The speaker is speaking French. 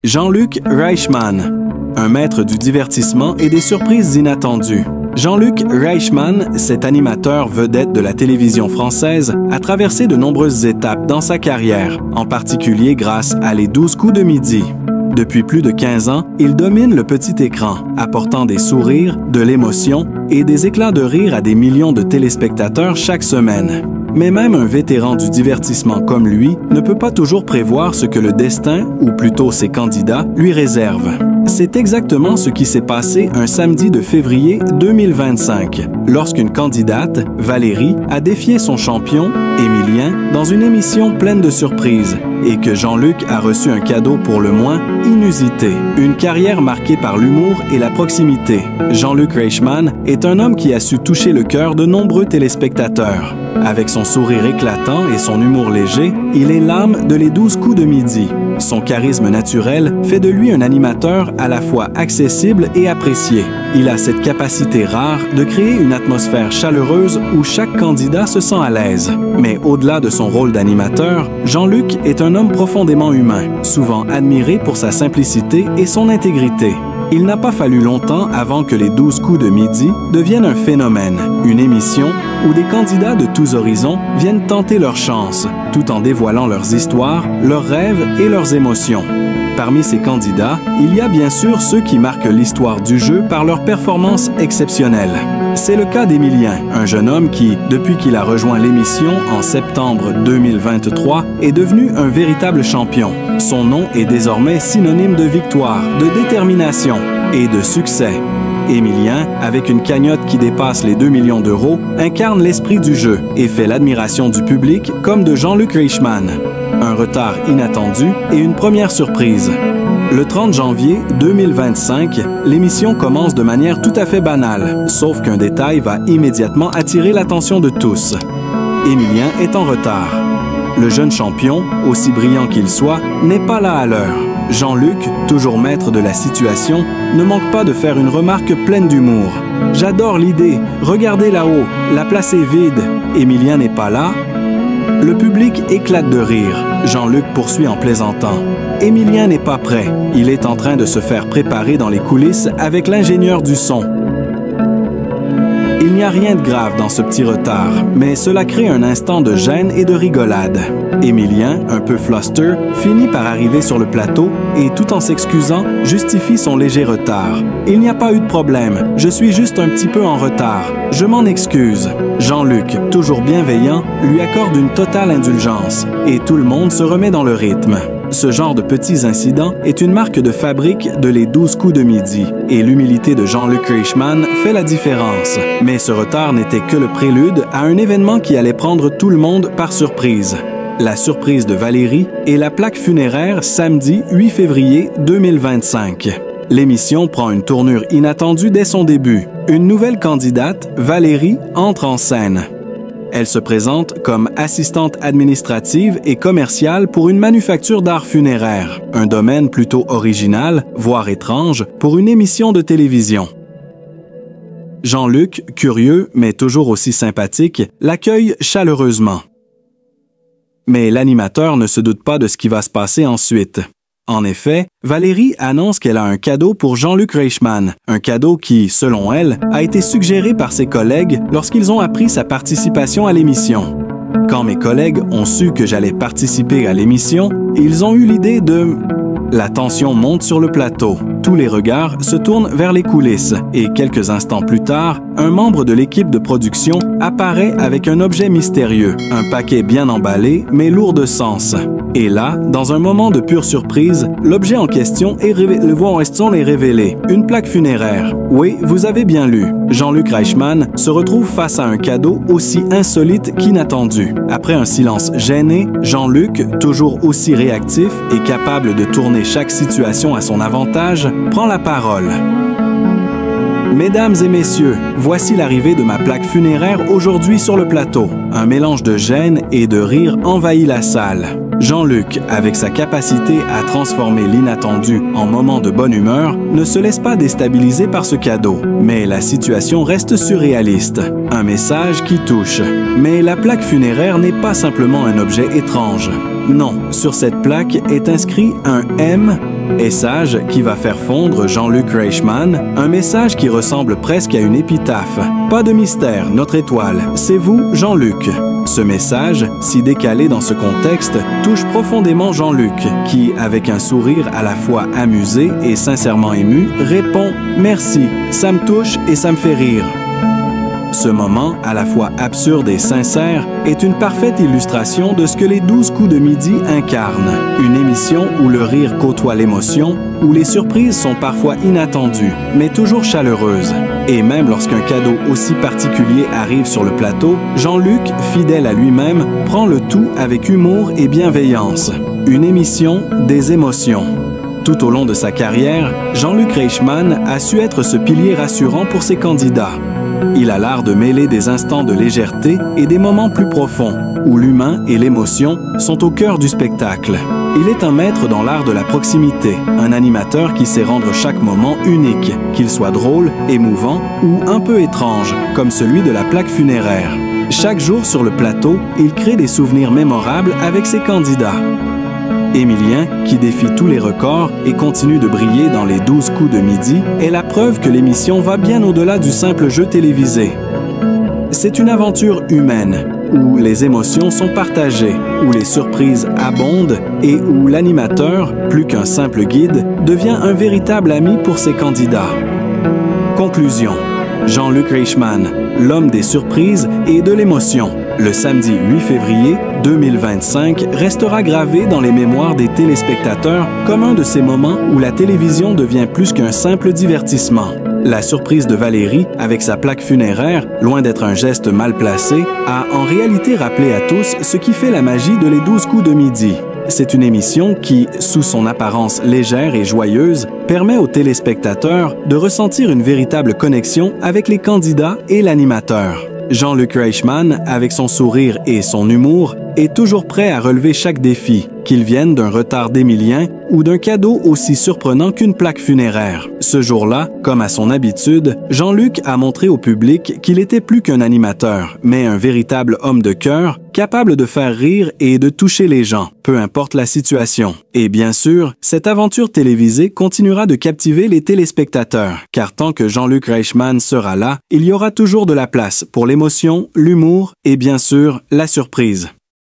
Jean-Luc Reichmann, un maître du divertissement et des surprises inattendues. Jean-Luc Reichmann, cet animateur vedette de la télévision française, a traversé de nombreuses étapes dans sa carrière, en particulier grâce à Les 12 coups de midi. Depuis plus de 15 ans, il domine le petit écran, apportant des sourires, de l'émotion et des éclats de rire à des millions de téléspectateurs chaque semaine. Mais même un vétéran du divertissement comme lui ne peut pas toujours prévoir ce que le destin, ou plutôt ses candidats, lui réservent. C'est exactement ce qui s'est passé un samedi de février 2025, lorsqu'une candidate, Valérie, a défié son champion, Émilien, dans une émission pleine de surprises, et que Jean-Luc a reçu un cadeau pour le moins inusité, une carrière marquée par l'humour et la proximité. Jean-Luc Reichmann est un homme qui a su toucher le cœur de nombreux téléspectateurs. Avec son sourire éclatant et son humour léger, il est l'âme de Les 12 coups de midi. Son charisme naturel fait de lui un animateur à la fois accessible et apprécié. Il a cette capacité rare de créer une atmosphère chaleureuse où chaque candidat se sent à l'aise. Mais au-delà de son rôle d'animateur, Jean-Luc est un homme profondément humain, souvent admiré pour sa simplicité et son intégrité. Il n'a pas fallu longtemps avant que Les 12 coups de midi deviennent un phénomène, une émission où des candidats de tous horizons viennent tenter leur chance, tout en dévoilant leurs histoires, leurs rêves et leurs émotions. Parmi ces candidats, il y a bien sûr ceux qui marquent l'histoire du jeu par leurs performances exceptionnelles. C'est le cas d'Émilien, un jeune homme qui, depuis qu'il a rejoint l'émission en septembre 2023, est devenu un véritable champion. Son nom est désormais synonyme de victoire, de détermination et de succès. Émilien, avec une cagnotte qui dépasse les 2 millions d'euros, incarne l'esprit du jeu et fait l'admiration du public comme de Jean-Luc Reichmann. Un retard inattendu et une première surprise. Le 30 janvier 2025, l'émission commence de manière tout à fait banale, sauf qu'un détail va immédiatement attirer l'attention de tous. Émilien est en retard. Le jeune champion, aussi brillant qu'il soit, n'est pas là à l'heure. Jean-Luc, toujours maître de la situation, ne manque pas de faire une remarque pleine d'humour. « J'adore l'idée, regardez là-haut, la place est vide, Émilien n'est pas là ?» Le public éclate de rire. Jean-Luc poursuit en plaisantant. Émilien n'est pas prêt. Il est en train de se faire préparer dans les coulisses avec l'ingénieur du son. Il n'y a rien de grave dans ce petit retard, mais cela crée un instant de gêne et de rigolade. Émilien, un peu fluster, finit par arriver sur le plateau et, tout en s'excusant, justifie son léger retard. « Il n'y a pas eu de problème, je suis juste un petit peu en retard. Je m'en excuse. » Jean-Luc, toujours bienveillant, lui accorde une totale indulgence et tout le monde se remet dans le rythme. Ce genre de petits incidents est une marque de fabrique de Les 12 coups de midi et l'humilité de Jean-Luc Reichmann fait la différence. Mais ce retard n'était que le prélude à un événement qui allait prendre tout le monde par surprise. La surprise de Valérie et la plaque funéraire samedi 8 février 2025. L'émission prend une tournure inattendue dès son début. Une nouvelle candidate, Valérie, entre en scène. Elle se présente comme assistante administrative et commerciale pour une manufacture d'art funéraire, un domaine plutôt original, voire étrange, pour une émission de télévision. Jean-Luc, curieux mais toujours aussi sympathique, l'accueille chaleureusement. Mais l'animateur ne se doute pas de ce qui va se passer ensuite. En effet, Valérie annonce qu'elle a un cadeau pour Jean-Luc Reichmann, un cadeau qui, selon elle, a été suggéré par ses collègues lorsqu'ils ont appris sa participation à l'émission. Quand mes collègues ont su que j'allais participer à l'émission, ils ont eu l'idée de... La tension monte sur le plateau. Tous les regards se tournent vers les coulisses et quelques instants plus tard, un membre de l'équipe de production apparaît avec un objet mystérieux, un paquet bien emballé mais lourd de sens. Et là, dans un moment de pure surprise, l'objet en question est révélé. Une plaque funéraire. Oui, vous avez bien lu. Jean-Luc Reichmann se retrouve face à un cadeau aussi insolite qu'inattendu. Après un silence gêné, Jean-Luc, toujours aussi réactif et capable de tourner chaque situation à son avantage, prend la parole. Mesdames et messieurs, voici l'arrivée de ma plaque funéraire aujourd'hui sur le plateau. Un mélange de gêne et de rire envahit la salle. Jean-Luc, avec sa capacité à transformer l'inattendu en moment de bonne humeur, ne se laisse pas déstabiliser par ce cadeau. Mais la situation reste surréaliste. Un message qui touche. Mais la plaque funéraire n'est pas simplement un objet étrange. Non, sur cette plaque est inscrit un M Et sage qui va faire fondre Jean-Luc Reichmann, un message qui ressemble presque à une épitaphe. Pas de mystère, notre étoile, c'est vous, Jean-Luc. Ce message, si décalé dans ce contexte, touche profondément Jean-Luc, qui, avec un sourire à la fois amusé et sincèrement ému, répond « Merci, ça me touche et ça me fait rire ». Ce moment, à la fois absurde et sincère, est une parfaite illustration de ce que les 12 coups de midi incarnent. Une émission où le rire côtoie l'émotion, où les surprises sont parfois inattendues, mais toujours chaleureuses. Et même lorsqu'un cadeau aussi particulier arrive sur le plateau, Jean-Luc, fidèle à lui-même, prend le tout avec humour et bienveillance. Une émission des émotions. Tout au long de sa carrière, Jean-Luc Reichmann a su être ce pilier rassurant pour ses candidats. Il a l'art de mêler des instants de légèreté et des moments plus profonds, où l'humain et l'émotion sont au cœur du spectacle. Il est un maître dans l'art de la proximité, un animateur qui sait rendre chaque moment unique, qu'il soit drôle, émouvant ou un peu étrange, comme celui de la plaque funéraire. Chaque jour sur le plateau, il crée des souvenirs mémorables avec ses candidats. Émilien, qui défie tous les records et continue de briller dans les 12 coups de midi, est la preuve que l'émission va bien au-delà du simple jeu télévisé. C'est une aventure humaine, où les émotions sont partagées, où les surprises abondent et où l'animateur, plus qu'un simple guide, devient un véritable ami pour ses candidats. Conclusion. Jean-Luc Reichmann, l'homme des surprises et de l'émotion. Le samedi 8 février 2025 restera gravé dans les mémoires des téléspectateurs comme un de ces moments où la télévision devient plus qu'un simple divertissement. La surprise de Valérie, avec sa plaque funéraire, loin d'être un geste mal placé, a en réalité rappelé à tous ce qui fait la magie de Les 12 coups de midi. C'est une émission qui, sous son apparence légère et joyeuse, permet aux téléspectateurs de ressentir une véritable connexion avec les candidats et l'animateur. Jean-Luc Reichmann, avec son sourire et son humour, est toujours prêt à relever chaque défi, qu'il vienne d'un retard d'Émilien ou d'un cadeau aussi surprenant qu'une plaque funéraire. Ce jour-là, comme à son habitude, Jean-Luc a montré au public qu'il était plus qu'un animateur, mais un véritable homme de cœur, capable de faire rire et de toucher les gens, peu importe la situation. Et bien sûr, cette aventure télévisée continuera de captiver les téléspectateurs, car tant que Jean-Luc Reichmann sera là, il y aura toujours de la place pour l'émotion, l'humour et bien sûr, la surprise.